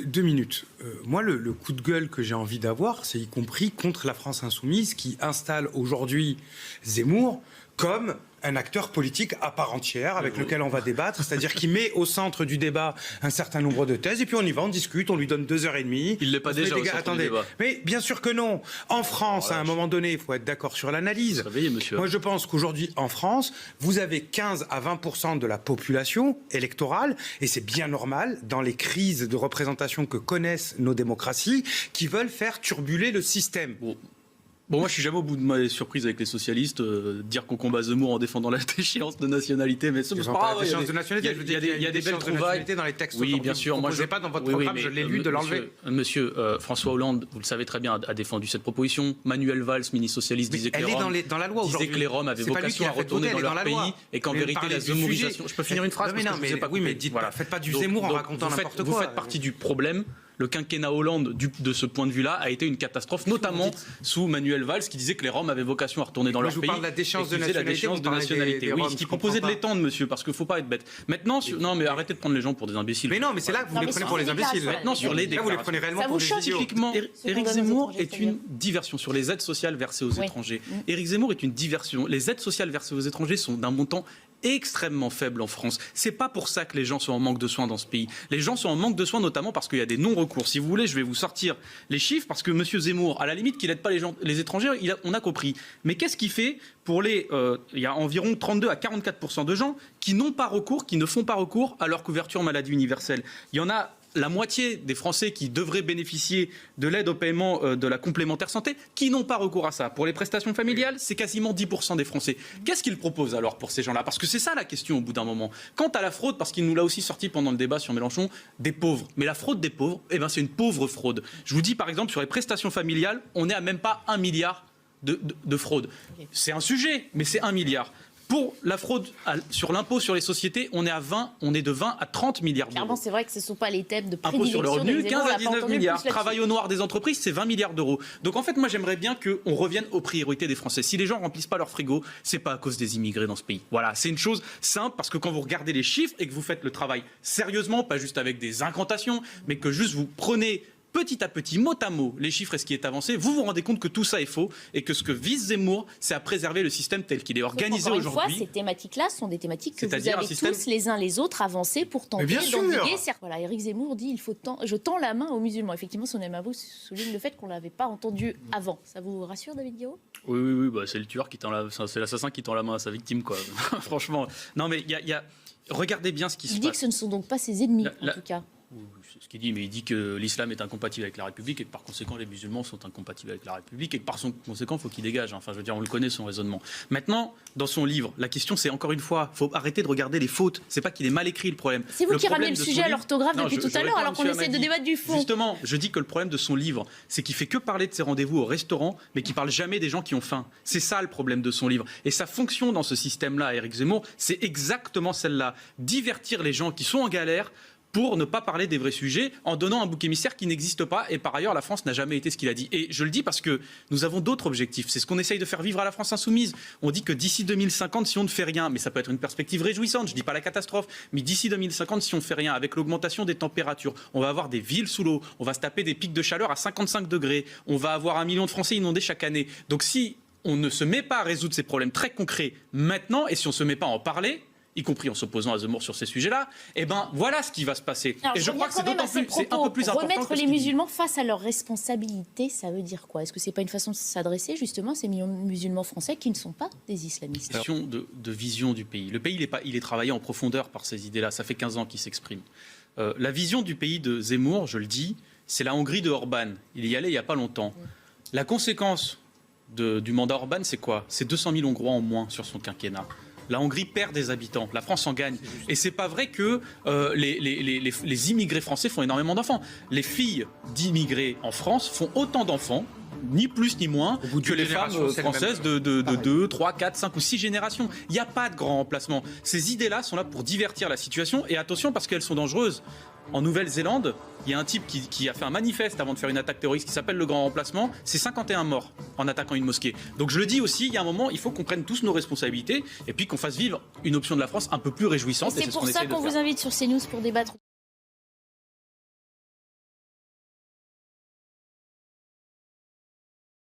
2 minutes. Moi, le coup de gueule que j'ai envie d'avoir, c'est y compris contre la France insoumise qui installe aujourd'hui Zemmour comme un acteur politique à part entière avec lequel on va débattre, c'est-à-dire qui met au centre du débat un certain nombre de thèses et puis on y va, on discute, on lui donne 2h30. Il l'est pas déjà au centre du débat. Mais bien sûr que non. En France, à un moment donné, il faut être d'accord sur l'analyse. Monsieur. Moi, je pense qu'aujourd'hui, en France, vous avez 15 à 20% de la population électorale et c'est bien normal dans les crises de représentation que connaissent nos démocraties qui veulent faire turbuler le système. Bon, moi, je suis jamais au bout de ma surprise avec les socialistes, dire qu'on combat Zemmour en défendant la déchéance de nationalité, mais c'est pas grave. Il y a des belles trouvailles dans les textes. Oui, bien sûr. Moi, je ne pas dans votre programme, je l'ai lu de l'enlever. Monsieur François Hollande, vous le savez très bien, a défendu cette proposition. Manuel Valls, ministre socialiste, disait que les Roms avaient vocation à retourner dans leur pays et qu'en vérité, la zémorisation. Je peux finir une phrase? Oui, mais dites pas, faites pas du Zemmour en racontant n'importe quoi. Vous faites partie du problème. Le quinquennat Hollande, de ce point de vue-là, a été une catastrophe, notamment sous Manuel Valls, qui disait que les Roms avaient vocation à retourner dans leur pays. Je vous parle de la déchéance de nationalité. Oui, qui proposait de l'étendre, monsieur, parce qu'il ne faut pas être bête. Maintenant, non, mais arrêtez de prendre les gens pour des imbéciles. Mais non, mais c'est là que vous les prenez pour les imbéciles. Maintenant, sur les déclarations. Là, vous les prenez réellement pour des idiots. Typiquement, Éric Zemmour est une diversion sur les aides sociales versées aux étrangers. Éric Zemmour est une diversion. Les aides sociales versées aux étrangers sont d'un montant extrêmement faible en France. C'est pas pour ça que les gens sont en manque de soins dans ce pays. Les gens sont en manque de soins notamment parce qu'il y a des non-recours. Si vous voulez, je vais vous sortir les chiffres parce que M. Zemmour, à la limite qu'il n'aide pas les étrangers, on a compris. Mais qu'est-ce qu'il fait pour il y a environ 32 à 44% de gens qui n'ont pas recours, qui ne font pas recours à leur couverture maladie universelle. Il y en a la moitié des Français qui devraient bénéficier de l'aide au paiement de la complémentaire santé qui n'ont pas recours à ça. Pour les prestations familiales, c'est quasiment 10% des Français. Qu'est-ce qu'ils proposent alors pour ces gens-là? Parce que c'est ça la question au bout d'un moment. Quant à la fraude, parce qu'il nous l'a aussi sorti pendant le débat sur Mélenchon, des pauvres. Mais la fraude des pauvres, c'est une pauvre fraude. Je vous dis par exemple sur les prestations familiales, on n'est à même pas 1 milliard de fraude. C'est un sujet, mais c'est 1 milliard. Pour la fraude sur l'impôt sur les sociétés, on est de 20 à 30 milliards d'euros. Clairement, c'est vrai que ce ne sont pas les thèmes de prédilection. Impôt sur le revenu, 15 à 19 milliards. Travail au noir des entreprises, c'est 20 milliards d'euros. Donc en fait, moi, j'aimerais bien qu'on revienne aux priorités des Français. Si les gens ne remplissent pas leur frigo, c'est pas à cause des immigrés dans ce pays. Voilà, c'est une chose simple parce que quand vous regardez les chiffres et que vous faites le travail sérieusement, pas juste avec des incantations, mais que juste vous prenez petit à petit, mot à mot, les chiffres et ce qui est avancé, vous vous rendez compte que tout ça est faux et que ce que vise Zemmour, c'est à préserver le système tel qu'il est organisé aujourd'hui. Encore une fois, ces thématiques-là sont des thématiques que vous avez tous les uns les autres avancés pour tenter d'endiguer. Voilà, Éric Zemmour dit je tends la main aux musulmans. Effectivement, son avou souligne le fait qu'on ne l'avait pas entendu avant. Ça vous rassure, David Guiraud? Oui, c'est le tueur qui tend c'est l'assassin qui tend la main à sa victime, quoi. Franchement. Non, mais regardez bien ce qui se passe. Il dit que ce ne sont donc pas ses ennemis, en tout cas. Ce qu'il dit, mais il dit que l'islam est incompatible avec la République et que par conséquent les musulmans sont incompatibles avec la République et que par conséquent il faut qu'il dégage. Enfin, je veux dire, on le connaît son raisonnement. Maintenant, dans son livre, la question c'est encore une fois, faut arrêter de regarder les fautes. C'est pas qu'il est mal écrit le problème. C'est vous qui ramenez le sujet à l'orthographe depuis tout à l'heure, alors qu'on essaie de débattre du fond. Justement, je dis que le problème de son livre, c'est qu'il fait que parler de ses rendez-vous au restaurant, mais qu'il parle jamais des gens qui ont faim. C'est ça le problème de son livre. Et sa fonction dans ce système-là, Éric Zemmour, c'est exactement celle-là, divertir les gens qui sont en galère pour ne pas parler des vrais sujets en donnant un bouc émissaire qui n'existe pas. Et par ailleurs, la France n'a jamais été ce qu'il a dit. Et je le dis parce que nous avons d'autres objectifs. C'est ce qu'on essaye de faire vivre à la France insoumise. On dit que d'ici 2050, si on ne fait rien, mais ça peut être une perspective réjouissante, je ne dis pas la catastrophe, mais d'ici 2050, si on ne fait rien, avec l'augmentation des températures, on va avoir des villes sous l'eau, on va se taper des pics de chaleur à 55 degrés, on va avoir 1 million de Français inondés chaque année. Donc si on ne se met pas à résoudre ces problèmes très concrets maintenant, et si on ne se met pas à en parler, y compris en s'opposant à Zemmour sur ces sujets-là, voilà ce qui va se passer. Alors, et je crois que c'est d'autant plus, c'est un peu plus important. Remettre les musulmans face à leurs responsabilités, ça veut dire quoi? Est-ce que c'est pas une façon de s'adresser justement à ces millions de musulmans français qui ne sont pas des islamistes? C'est une question de vision du pays. Le pays, il est travaillé en profondeur par ces idées-là. Ça fait 15 ans qu'il s'exprime. La vision du pays de Zemmour, je le dis, c'est la Hongrie de Orban. Il y allait il n'y a pas longtemps. La conséquence du mandat Orban, c'est quoi? C'est 200 000 Hongrois en moins sur son quinquennat. La Hongrie perd des habitants, la France en gagne. Et c'est pas vrai que les immigrés français font énormément d'enfants. Les filles d'immigrés en France font autant d'enfants, ni plus ni moins, que les femmes françaises de 2, 3, 4, 5 ou 6 générations. Il n'y a pas de grand remplacement. Ces idées-là sont là pour divertir la situation. Et attention, parce qu'elles sont dangereuses. En Nouvelle-Zélande, il y a un type qui a fait un manifeste avant de faire une attaque terroriste qui s'appelle le Grand Remplacement. C'est 51 morts en attaquant une mosquée. Donc je le dis aussi, il y a un moment, il faut qu'on prenne tous nos responsabilités et puis qu'on fasse vivre une option de la France un peu plus réjouissante. C'est pour ça qu'on vous invite sur CNews pour débattre.